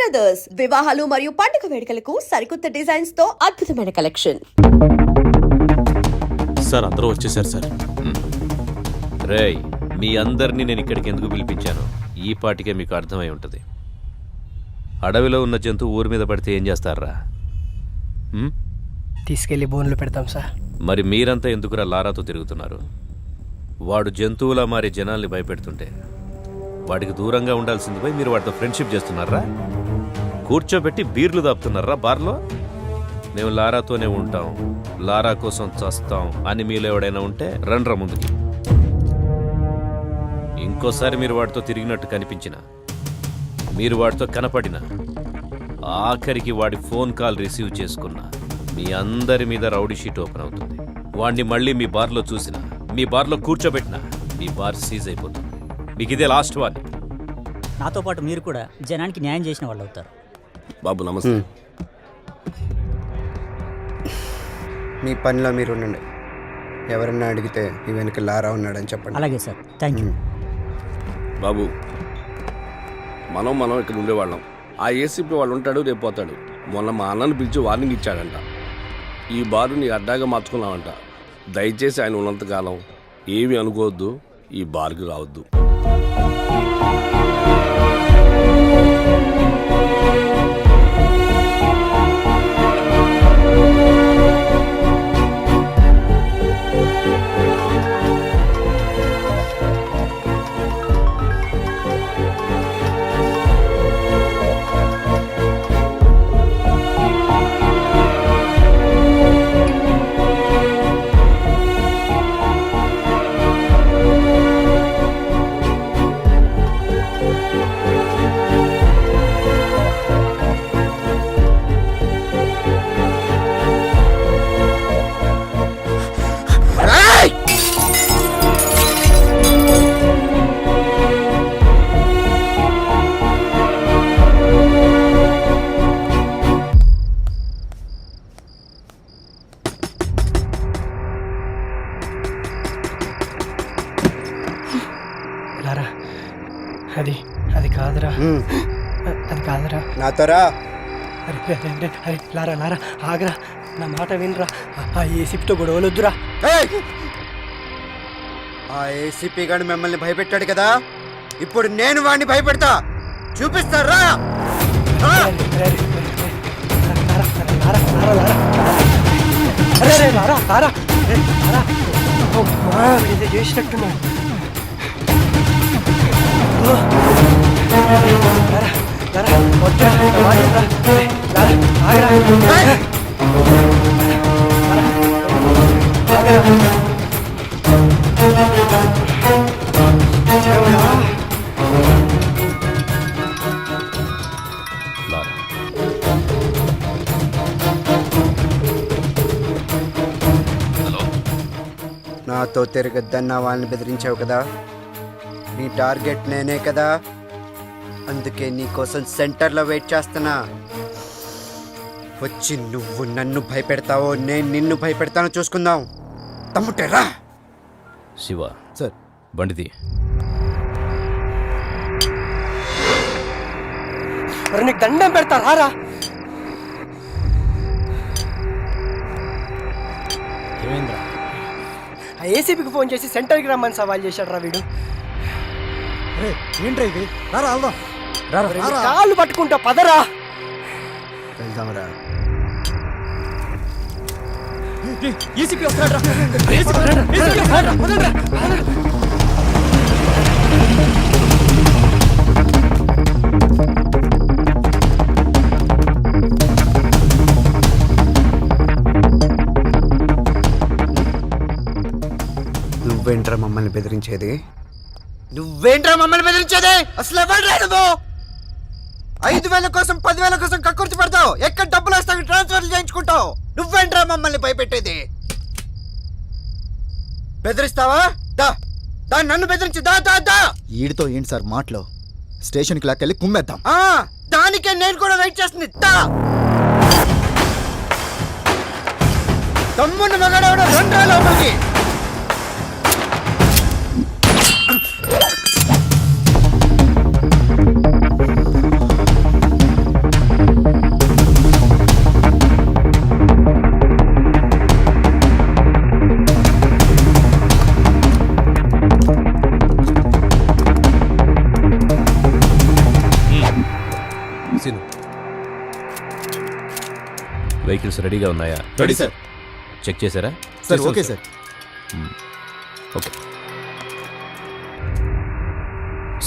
Brothers వివాహాలు మరియు పండుగ వేడుకలకు సరికొత్త డిజైన్స్ తో అద్భుతమైన కలెక్షన్. సార్ అందరూ వచ్చేసారు సార్. రేయ్, మీ అందరినీ నేను ఇక్కడికి ఎందుకు పిలిపించాను ఈ పాటికే మీకు అర్థమై ఉంటుంది. అడవిలో ఉన్న జంతువు ఊరి మీద పడితే ఏం చేస్తారా? తీసుకెళ్లి బోన్లు పెడతాం సార్. మరి మీరంతా ఎందుకురా లారాతో తిరుగుతున్నారు? వాడు జంతువులా మారి జనాల్ని భయపెడుతుంటే వాడికి దూరంగా ఉండాల్సింది పోయి మీరు వాడితో ఫ్రెండ్షిప్ చేస్తున్నారా? కూర్చోబెట్టి బీర్లు దాపుతున్నారా బార్లో? మేము లారాతోనే ఉంటాం, లారా కోసం చస్తాం అని మీలో ఎవడైనా ఉంటే రండ్రా ముందుకి. ఇంకోసారి మీరు వాడితో తిరిగినట్టు కనిపించిన, మీరు వాడితో కనపడిన, ఆఖరికి వాడి ఫోన్ కాల్ రిసీవ్ చేసుకున్న మీ అందరి మీద రౌడీ షీట్ ఓపెన్ అవుతుంది. వాడిని మళ్ళీ మీ బార్లో చూసిన, మీ బార్లో కూర్చోబెట్టిన మీ బార్ సీజ్ అయిపోతుంది. మీకు ఇదే లాస్ట్ వార్నింగ్. నాతో పాటు మీరు కూడా జనానికి న్యాయం చేసిన వాళ్ళు అవుతారు. బాబు నమస్తే. మీ పనిలో మీరు ఉండండి. ఎవరన్నా అడిగితే ఈ వెనక లారా ఉన్నాడని చెప్పండి. అలాగే సార్, థ్యాంక్ యూ. బాబు, మనం ఇక్కడ ఉండేవాళ్ళం. ఆ ఏసీపీ వాళ్ళు ఉంటాడు, రేపు పోతాడు. మొన్న మా అన్నను పిలిచి వార్నింగ్ ఇచ్చాడంట. ఈ బారు నీ అడ్డాగా మార్చుకున్నావంట. దయచేసి ఆయన ఉన్నంతకాలం ఏమీ అనుకోవద్దు, ఈ బార్కి రావద్దు. లారా, అది కాదురా, అది కాదురా. నాతోరా. అరే లారా ఆగరా, నా మాట వినరా. ఆ ఏసీపీతో గొడవలొద్దురా. ఆ ఏసీపీ గారు మిమ్మల్ని భయపెట్టాడు కదా, ఇప్పుడు నేను వాడిని భయపెడతా. చూపిస్తారా? చేసినట్టున్నా. నాతో తిరగద్దన్న వాళ్ళని బెదిరించావు కదా, నీ టార్గెట్ నేనే కదా. అందుకే నీకోసం సెంటర్లో వెయిట్ చేస్తున్నా. వచ్చి నువ్వు నన్ను భయపెడతావో నేను నిన్ను భయపెడతానో చూసుకుందాం. తమ్ముటేరా. శివ సార్, బండిది. మరి నీకు దండం పెడతారా? ఏమైందిరా? ఆ ఏసీపీకి ఫోన్ చేసి సెంటర్కి రమ్మని సవాల్ చేశాడు రా వీడు. ఏంట్రా ఇది? రారా వెళ్దాం. కాళ్ళు పట్టుకుంటా, పదరా. వెళ్దాంరా. ఏసీపీ వస్తాడు. నువ్వేంట్రా మమ్మల్ని బెదిరించేది? అసలు ఎవడ్రా నువ్వు? 5,000 కోసం 10,000 కోసం కక్కుర్తి పడతావు. ఎక్కడ డబ్బులు వస్తావు ట్రాన్స్ఫర్లు చేయించుకుంటావు. నువ్వేంట్రా మమ్మల్ని భయపెట్టేది? బెదిరిస్తావా? దాన్ని నన్ను బెదిరించి దా. ఈడితో ఏంటి సార్ మాటలు? స్టేషన్కి లాక్కెళ్ళి కుమ్మేద్దాం. దానికే నేను కూడా వెయిట్ చేస్తుంది. తమ్ముని మగాడవడం 2 లోపలికి. సీను వెహికల్స్ రెడీగా ఉన్నాయా? Ready sir. చెక్ చేశారా? Sir okay sir. Okay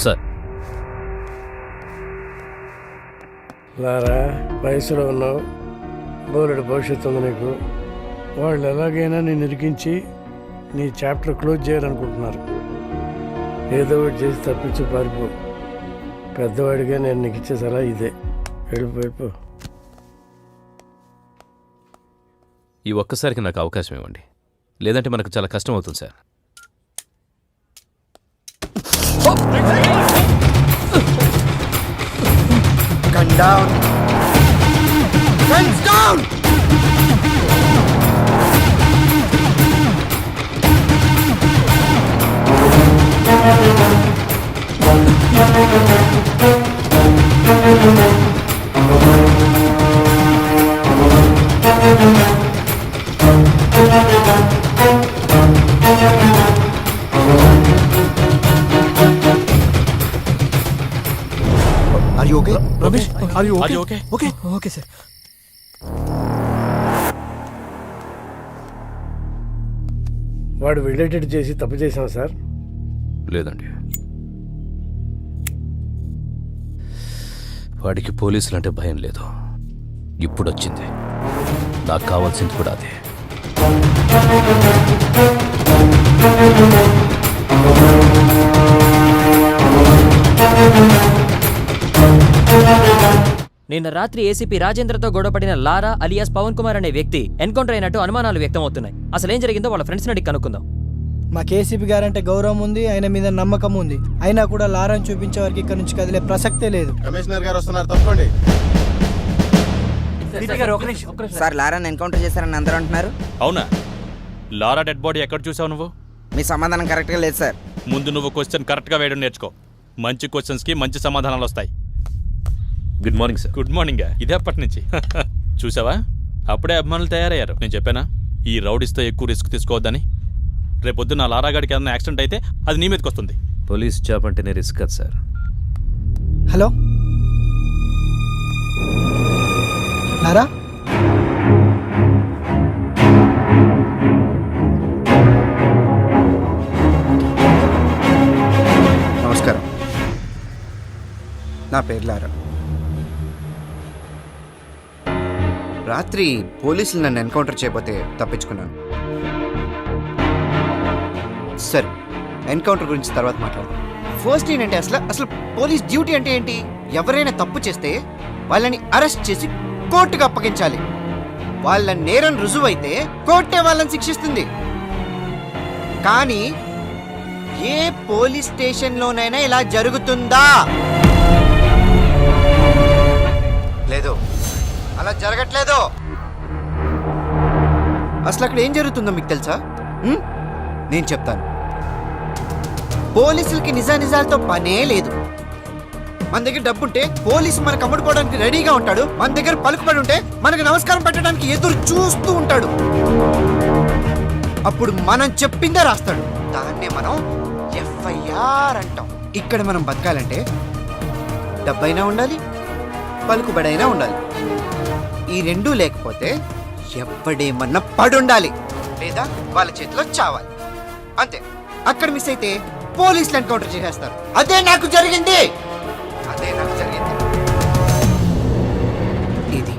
sir. లారా వయసులో ఉన్నావు, బోలెడు భవిష్యత్తు ఉంది నీకు. వాళ్ళు ఎలాగైనా నేను ఇరికించి నీ చాప్టర్ క్లోజ్ చేయాలనుకుంటున్నారు. ఏదో ఒకటి చేసి తప్పించి పారిపో. పెద్దవాడిగా నేను నీకు ఇచ్చే సలహా ఇదే. వెళ్ళిపో. ఈ ఒక్కసారికి నాకు అవకాశం ఇవ్వండి, లేదంటే మనకు చాలా కష్టం అవుతుంది sir. Gun down. Guns down. Are you okay? Ramesh are you okay? Okay okay sir. వాడు వెళ్ళేటట్టు చేసి తప్పు చేశాం సార్. లేదండి, వాడికి పోలీసులు అంటే భయం లేదు. ఇప్పుడు వచ్చింది, నాకు కావాల్సింది కూడా అదే. నిన్న రాత్రి ఏసీపీ రాజేంద్రతో గొడవపడిన లారా అలియాస్ పవన్ కుమార్ అనే వ్యక్తి ఎన్కౌంటర్ అయినట్టు అనుమానాలు వ్యక్తమవుతున్నాయి. అసలు ఏం జరిగిందో వాళ్ళ ఫ్రెండ్స్ అడిగి కనుక్కుందాం. మా కేసీపీ గారంటే గౌరవం ఉంది, ఆయన మీద నమ్మకం ఉంది. అయినా కూడా లారాను చూపించే వరకు ఇక్కడ నుంచి కదిలే ప్రసక్తే లేదు. కమిషనర్ గారు వస్తున్నారు, తప్పండి. సార్ లారాని ఎన్కౌంటర్ చేశారని అందరూ అంటున్నారు. అవునా? లారా డెడ్ బాడీ ఎక్కడ చూసావు నువ్వు? మీ సమాధానం కరెక్ట్గా లేదు సార్. ముందు నువ్వు క్వశ్చన్ కరెక్ట్గా వేయడం నేర్చుకో. మంచి క్వశ్చన్స్కి మంచి సమాధానాలు వస్తాయి. Good morning sir. Good morning. ఇదే అప్పటి నుంచి చూసావా, అప్పుడే అభిమానులు తయారయ్యారు. నేను చెప్పానా ఈ రౌడీస్తో ఎక్కువ రిస్క్ తీసుకోవద్దని? రేపొద్దు నా లారాగాడికి ఏదైనా యాక్సిడెంట్ అయితే అది నీ మీదకి వస్తుంది. పోలీస్ జాబ్ అంటేనే రిస్క్ కదా సార్. హలో లారా, నమస్కారం. నా పేరు లారా. రాత్రి పోలీసులు నన్ను ఎన్కౌంటర్ చేయకపోతే తప్పించుకున్నాను. సరే, ఎన్కౌంటర్ గురించి తర్వాత మాట్లాడదాం. ఫస్ట్ ఏంటంటే అసలు పోలీస్ డ్యూటీ అంటే ఏంటి? ఎవరైనా తప్పు చేస్తే వాళ్ళని అరెస్ట్ చేసి కోర్టుకు అప్పగించాలి. వాళ్ళ నేరం రుజువైతే కోర్టే వాళ్ళని శిక్షిస్తుంది. కానీ ఏ పోలీస్ స్టేషన్లోనైనా ఇలా జరుగుతుందా? లేదు, అలా జరగట్లేదు. అసలు అక్కడ ఏం జరుగుతుందో మీకు తెలుసా? నేను చెప్తాను. పోలీసులకి నిజానిజాలతో పనే లేదు. మన దగ్గర డబ్బుంటే పోలీసు మనకు అమ్ముడుకోవడానికి రెడీగా ఉంటాడు. మన దగ్గర పలుకుబడి ఉంటే మనకు నమస్కారం పెట్టడానికి ఎదురు చూస్తూ ఉంటాడు. అప్పుడు మనం చెప్పిందే రాస్తాడు. దాన్నే మనం ఎఫ్ఐఆర్ అంటాం. ఇక్కడ మనం బతకాలంటే డబ్బైనా ఉండాలి, పలుకుబడైనా ఉండాలి. ఈ రెండూ లేకపోతే ఎవ్వడేమన్నా పడుండాలి, లేదా వాళ్ళ చేతిలో చావాలి. అంతే. అక్కడ మిస్ అయితే పోలీసులు ఎన్కౌంటర్ చేసేస్తారు. అదే నాకు జరిగింది. ఇది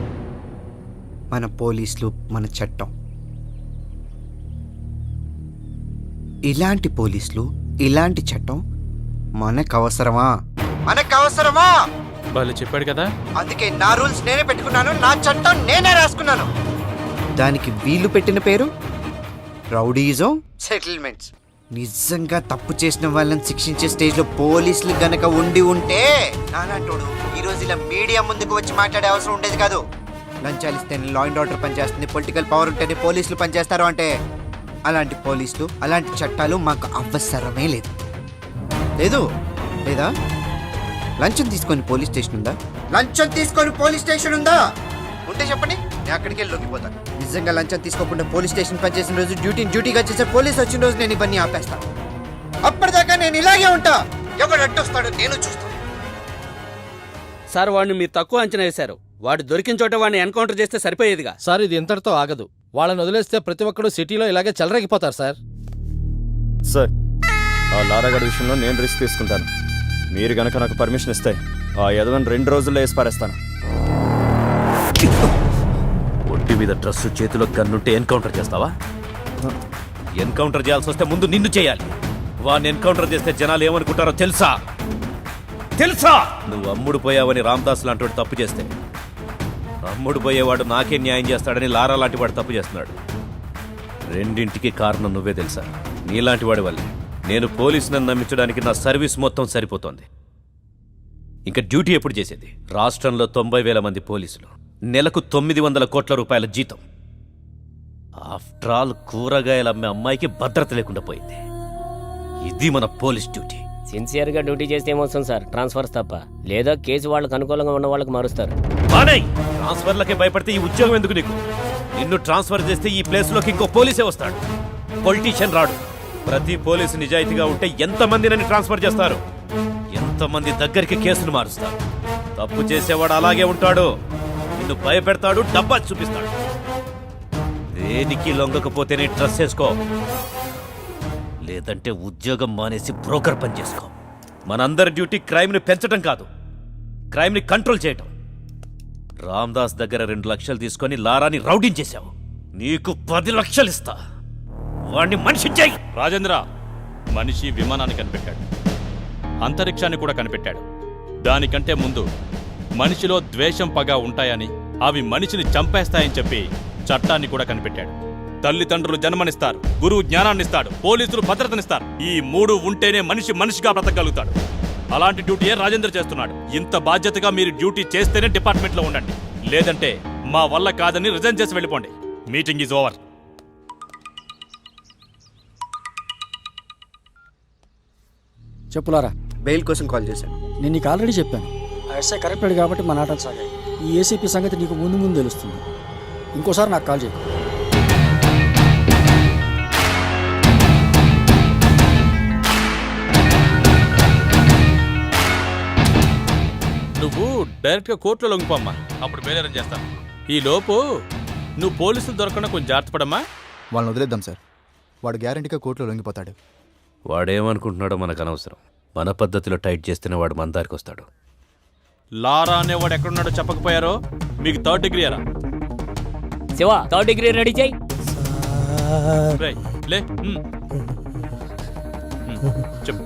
మన పోలీసులు, మన చట్టం. ఇలాంటి పోలీసులు, ఇలాంటి చట్టం మనకు అవసరమా? వాళ్ళు చెప్పాడు కదా. అందుకే నా రూల్స్ నేనే పెట్టుకున్నాను, నా చట్టం నేనే రాసుకున్నాను. దానికి వీళ్ళు పెట్టిన పేరు రౌడీజం సెటిల్మెంట్స్. నిజంగా తప్పు చేసిన వాళ్ళని శిక్షించే స్టేజ్ లో పోలీసులు గనక ఉండి ఉంటే నానంటోడు ఈ రోజు ఇలా మీడియా ముందుకు వచ్చి మాట్లాడే అవసరం ఉండేది కాదు. లంచాలు ఇస్తేనే లా అండ్ ఆర్డర్ పనిచేస్తుంది, పొలిటికల్ పవర్ ఉంటేనే పోలీసులు పనిచేస్తారు అంటే అలాంటి పోలీసులు, అలాంటి చట్టాలు మాకు అవసరమే లేదు. లేదు లేదా? లంచం తీసుకొని పోలీస్ స్టేషన్ ఉందా? లంచం తీసుకొని పోలీస్ స్టేషన్ ఉందా? ఉంటే చెప్పండి, నేను అక్కడికి వెళ్ళి లొంగిపోతాను. నిజంగా లంచం తీసుకోకుండా పోలీస్ స్టేషన్ పనిచేసిన రోజు, డ్యూటీగా చేసే పోలీస్ వచ్చిన రోజు నేను ఇవన్నీ ఆపేస్తాను. అప్పటిదాకా నేను ఇలాగే ఉంటా. ఎవడు అడ్డొస్తాడో నేను చూస్తాను. సార్ వాడిని మీరు తక్కువ అంచనా వేశారు. వాడు దొరికిన చోట వాడిని ఎన్కౌంటర్ చేస్తే సరిపోయేదిగా. సార్ ఇది ఇంతటితో ఆగదు. వాళ్ళని వదిలేస్తే ప్రతి ఒక్కడు సిటీలో ఇలాగే చెలరేగిపోతారు సార్. సార్ ఆ లారాగడ్ విషయంలో నేను రిస్క్ తీసుకుంటాను. మీరు గనక నాకు పర్మిషన్ ఇస్తే ఆ యదవని 2 రోజుల్లో వేసి పారేస్తాను. ఒంటి మీద డ్రెస్సు చేతిలో గన్నుంటే ఎన్కౌంటర్ చేస్తావా? ఎన్కౌంటర్ చేయాల్సి వస్తే ముందు నిన్ను చేయాలి. వాడిని ఎన్కౌంటర్ చేస్తే జనాలు ఏమనుకుంటారో తెలుసా? నువ్వు అమ్ముడు పోయావని రామ్దాస్ లాంటి వాడు తప్పు చేస్తే అమ్ముడు పోయేవాడు నాకే న్యాయం చేస్తాడని లారా లాంటి వాడు తప్పు చేస్తున్నాడు. రెండింటికి కారణం నువ్వే తెలుసా? నీలాంటి వాడి వల్లే నేను పోలీసులను నమ్మించడానికి నా సర్వీస్ మొత్తం సరిపోతోంది. ఇంకా డ్యూటీ ఎప్పుడు చేసేది? రాష్ట్రంలో 90,000 మంది పోలీసులు, నెలకు 900 కోట్ల రూపాయల జీతం. ఆఫ్టర్ ఆల్ కూరగాయలు అమ్మే అమ్మాయికి భద్రత లేకుండా పోయింది. ఇది మన పోలీస్ డ్యూటీ. సిన్సియర్గా డ్యూటీ చేస్తే ఏమొస్తుంది సార్? ట్రాన్స్ఫర్స్ తప్ప. లేదా కేసు వాళ్ళకు అనుకూలంగా ఉన్న వాళ్ళకి మారుస్తారు. ట్రాన్స్ఫర్లకే భయపడితే ఈ ఉద్యోగం ఎందుకు నీకు? నిన్ను ట్రాన్స్ఫర్ చేస్తే ఈ ప్లేస్లోకి ఇంకో పోలీసే వస్తాడు, పొలిటీషియన్ రాడు. ప్రతి పోలీసు నిజాయితీగా ఉంటే ఎంతమంది నన్ను ట్రాన్స్ఫర్ చేస్తారు? ఎంతమంది దగ్గరికి కేసులు మారుస్తారు? తప్పు చేసేవాడు అలాగే ఉంటాడు. నిన్ను భయపెడతాడు, డబ్బా చూపిస్తాడు. దేనికి లొంగకపోతేనే డ్రెస్ వేసుకో, లేదంటే ఉద్యోగం మానేసి బ్రోకర్ పని చేసుకో. మనందరి డ్యూటీ క్రైమ్ని పెంచడం కాదు, క్రైమ్ని కంట్రోల్ చేయటం. రామ్దాస్ దగ్గర 2 లక్షలు తీసుకొని లారాని రౌడీని చేశావు. నీకు 10 లక్షలు ఇస్తా. వాడిని మనిషి చేయి. రాజేంద్ర మనిషి విమానాన్ని కనిపెట్టాడు, అంతరిక్షాన్ని కూడా కనిపెట్టాడు. దానికంటే ముందు మనిషిలో ద్వేషం, పగ ఉంటాయని, అవి మనిషిని చంపేస్తాయని చెప్పి చట్టాన్ని కూడా కనిపెట్టాడు. తల్లిదండ్రులు జన్మనిస్తారు, గురువు జ్ఞానాన్నిస్తాడు, పోలీసులు భద్రతనిస్తారు. ఈ 3 ఉంటేనే మనిషి మనిషిగా బ్రతకగలుగుతాడు. అలాంటి డ్యూటీయే రాజేంద్ర చేస్తున్నాడు. ఇంత బాధ్యతగా మీరు డ్యూటీ చేస్తేనే డిపార్ట్మెంట్లో ఉండండి, లేదంటే మా వల్ల కాదని రిజైన్ చేసి వెళ్ళిపోండి. Meeting is over. చెప్పులారా, బెయిల్ కోసం కాల్ చేశాను. నేను నీకు ఆల్రెడీ చెప్పాను. ఆ ఎస్ఐ కరెక్టెడ్ కాబట్టి మన ఆటలు సాగాయి. ఈ ఏసీపీ సంగతి నీకు ముందు ముందు తెలుస్తుంది. ఇంకోసారి నాకు కాల్ చేయి. నువ్వు డైరెక్ట్గా కోర్టులో లొంగిపోమ్మా, అప్పుడు బేలేరం చేస్తాను. ఈ లోపు నువ్వు పోలీసులు దొరకకుండా కొంచెం జాగ్రత్త పడమ్మా. వాళ్ళని వదిలేద్దాం సార్. వాడు గ్యారంటీగా కోర్టులో లొంగిపోతాడు. వాడేమనుకుంటున్నాడో మనకు అనవసరం. మన పద్ధతిలో టైట్ చేస్తేనే వాడు మన దారికి వస్తాడు. లారా అనేవాడు ఎక్కడున్నాడో చెప్పకపోయారో మీకు 3rd డిగ్రీ అరా? శివ, 3rd డిగ్రీ రెడీ చేయి. రేయ్, లే. చెప్పు.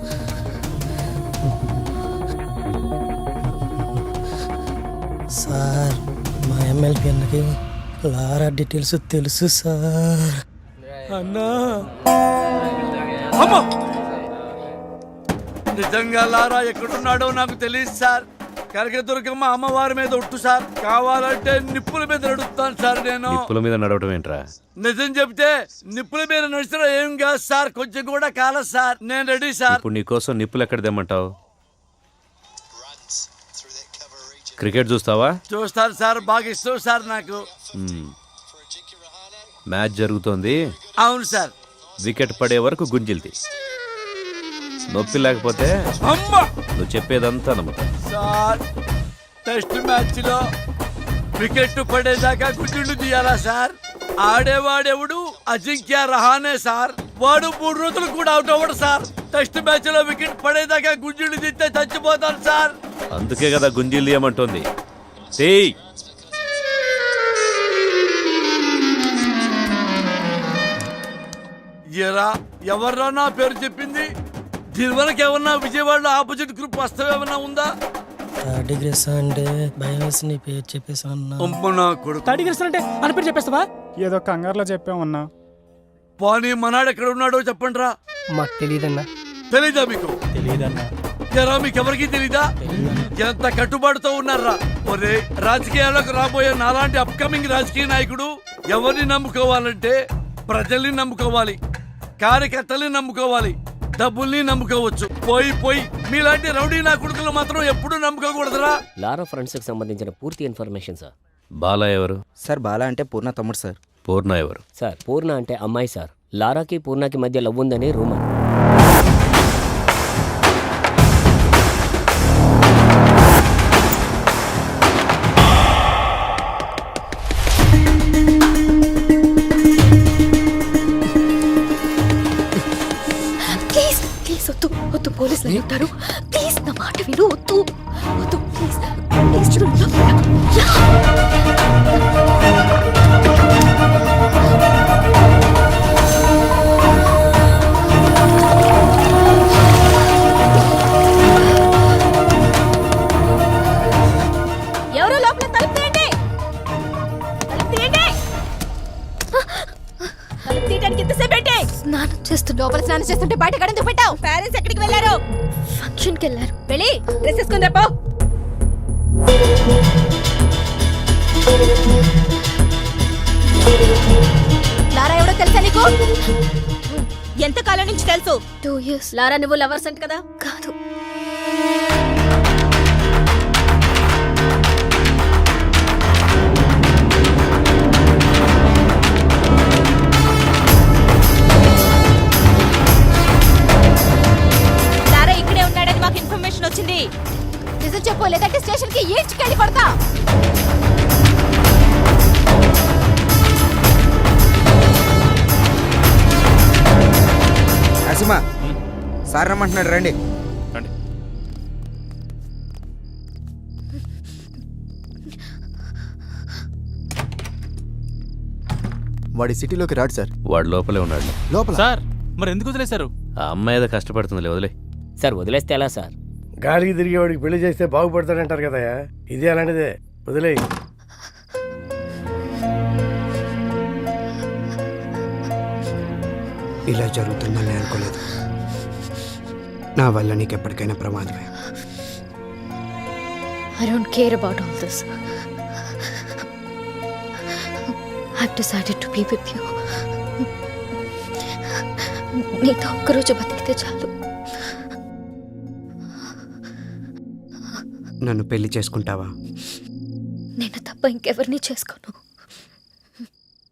సార్, మా ఎమ్మెల్యే అన్నకి లారా డీటెయిల్స్ తెలుసు సార్. అన్నా నిజంగా లారా ఎక్కడున్నాడో నాకు తెలియదు సార్. కనకదుర్గమ్మ అమ్మవారి మీద ఒట్టు సార్. కావాలంటే నిప్పుల మీద నడుస్తాను సార్. నేను నిప్పుల మీద నడవడం ఏంట్రా? నిజం చెప్తే నిప్పుల మీద నడిచిన ఏం కాదు సార్, కొంచెం కూడా కాలేదు సార్. నేను రెడీ సార్. ఇప్పుడు నీకోసం నిప్పులు ఎక్కడ తెమ్మంటావు? క్రికెట్ చూస్తావా? చూస్తాను సార్, బాగా ఇష్టం సార్ నాకు. మ్యాచ్ జరుగుతోంది. అవును సార్. వికెట్ పడే వరకు గుంజిల్ది. నొప్పి లేకపోతే నువ్వు చెప్పేదంతా నమ్ముతా. సార్, టెస్ట్ మ్యాచ్ లో వికెట్ పడేదాకా గుడ్డు తీయాలా సార్? ఆడేవాడెవడు? అజింక్య రహానే సార్. వాడు 3 రోజులు కూడా అవుట్ అవ్వడు సార్. టెస్ట్ మ్యాచ్ లో వికెట్ పడేదాకా గుడ్డు తీస్తే చచ్చిపోతాను సార్. అందుకే కదా గుంజిల్ది ఏమంటోంది. ఎవర్రా నా పేరు చెప్పింది? దీనివరకు ఏమన్నా విజయవాడలో ఆపోజిట్ గ్రూప్ వస్తావు ఏమన్నా ఉందా? డిగ్రీ అంటే భయం వేసి నీ పేరు చెప్పేసాను. అంటే అని పేరు చెప్పేస్తావా? ఏదో కంగారులో చెప్పామన్నా. పోనీ మనాడు ఎక్కడ ఉన్నాడో చెప్పండి రా. మాకు తెలియదన్నా. తెలీదా మీకు? తెలియదన్నా. మీకెవరికి తెలీదా? ఎంత కట్టుబాటుతో ఉన్నారా? ఒరే, రాజకీయాలకు రాబోయే నాలాంటి అప్కమింగ్ రాజకీయ నాయకుడు ఎవరిని నమ్ముకోవాలంటే ప్రజల్ని నమ్ముకోవాలి, కార్యకర్తల్ని నమ్ముకోవాలి, డబ్బుల్ని నమ్ముకోవచ్చు. పోయి మీలాంటి రౌడీ నా కొడుకులు మాత్రం ఎప్పుడూ నమ్ముకోకూడదురా. లారా ఫ్రెండ్స్ కి సంబంధించిన పూర్తి ఇన్ఫర్మేషన్ సార్. బాలా ఎవరు సార్? బాలా అంటే పూర్ణ తమ్ముడు సార్. పూర్ణ ఎవరు సార్? పూర్ణ అంటే అమ్మాయి సార్. లారాకి పూర్ణకి మధ్య లవ్ ఉందని రూమర్. వెళ్ళి ఉంటారు. ప్లీజ్ నా మాట విను. వద్దు వద్దు ప్లీజ్ ప్లీజ్ చూడు. ఎవరో లోపల తలుపు తీయండి. తలుపు తీయండి. తలుపు తీయడానికి ఎంతసేపు ఏంటి? స్నానం చేస్తూ లోపల స్నానం చేస్తుంటే బయట కడెందుకు పెట్టావు? పేరెంట్స్ ఎక్కడికి వెళ్ళారు? ఫంక్షన్కి వెళ్ళారు. వెళ్ళి డ్రెస్ వేసుకుని రేపో. లారా ఎవడో తెలుసా నీకు? ఎంత కాలం నుంచి తెలుసు? 2 years. లారా నువ్వు లవర్స్ అంట కదా? కాదు. లారా ఇక్కడే ఉన్నాడని మాకు ఇన్ఫర్మేషన్ వచ్చింది. నిజం చెప్పు, లేదంటే స్టేషన్ కి ఈడ్చుకెళ్ళి కొడతా. నరసింహ సార్ రమ్మంటున్నాడు, రండి. రండి. వాడి సిటీలోకి రాడు సార్. వాడు లోపలే ఉన్నాడు. లోపల సార్ మరి ఎందుకు వదిలేశారు? ఆ అమ్మాయి ఏదో కష్టపడుతుందిలే, వదిలే. సార్ వదిలేస్తే ఎలా సార్? గాలికి తిరిగేవాడికి పెళ్లి చేస్తే బాగుపడతాడంటారు కదా, ఇది అలాంటిదే, వదిలే. ఇలా జరుగుతుందని అనుకోలేదు. నా వల్ల నీకు ఎప్పటికైనా ప్రమాదమే. I don't care about all this. I've decided to be with you. నీతో ఒక్కరోజు బతికితే చాలు. నన్ను పెళ్లి చేసుకుంటావా? నేను తప్ప ఇంకెవరిని చేసుకోను.